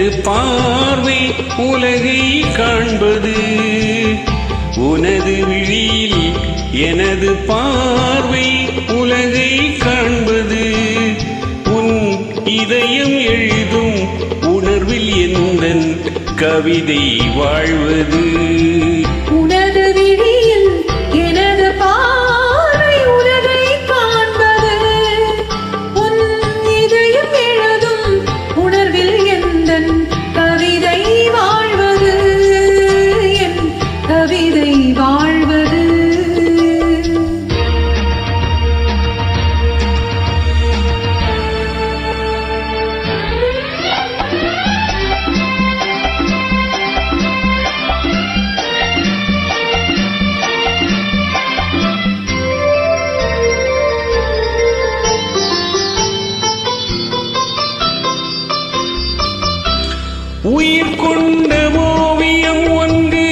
எனது பார்வை உலகை காண்பது. உனது விழியில் எனது பார்வை உலகை காண்பது. உன் இதயம் எழுதும் உணர்வில் எந்தன் கவிதை வாழ்வது. உனது விழியில் எனது பார்வை உலகை காண்பது. உன் இதயம் எழுதும் உணர்வில் எந்தன் கவிதை வாழ்வது. என் கவிதை வாழ்வது. உயிர் கொண்ட ஓவியம் ஒன்று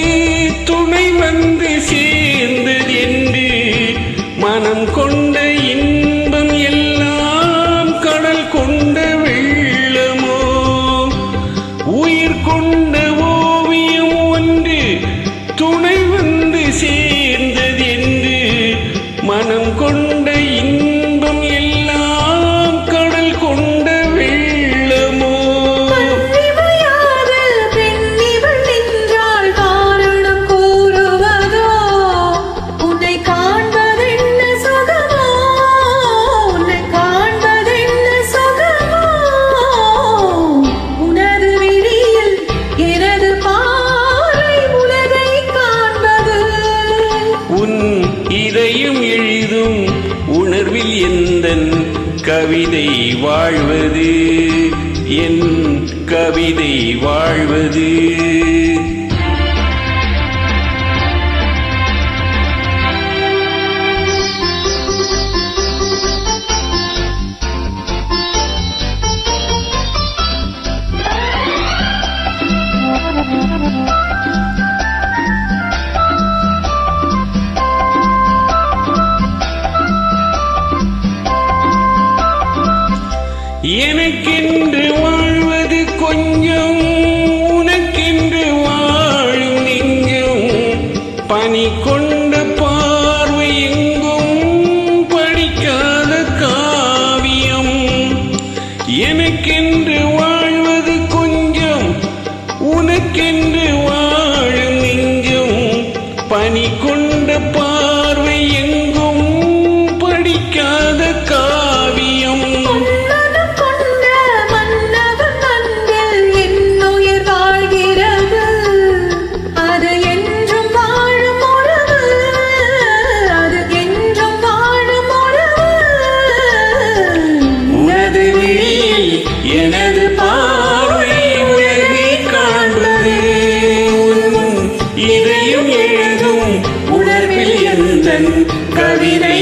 துணை வந்து சேர்ந்தது என்று மனம் கொண்ட இன்பம் எல்லாம் கடல் கொண்ட வெள்ளமோ. உயிர் கொண்ட ஓவியம் ஒன்று துணை வந்து சேர்ந்தது என்று மனம் கொண்ட இன்பம் எல்லாம் கடல் கொண்ட வெள்ளமோ. இதயம் எழுதும் உணர்வில் எந்தன் கவிதை வாழ்வது. என் கவிதை வாழ்வது. எனக்கென்று வாழ்வது கொஞ்சம், உனக்கென்று வாழும் நெஞ்சம். பனி கொண்ட பார்வை எங்கும் படிக்காத காவியம். எனக்கென்று வாழ்வது கொஞ்சம், உனக்கென்று வாழும் நெஞ்சம். பனி கொண்ட பார்வை எங்கும் படிக்காத காவியம். எனது பார்வை உலகை காண்பது. உன் இதயம் எழுதும் உணர்வில் எந்தன் கவிதை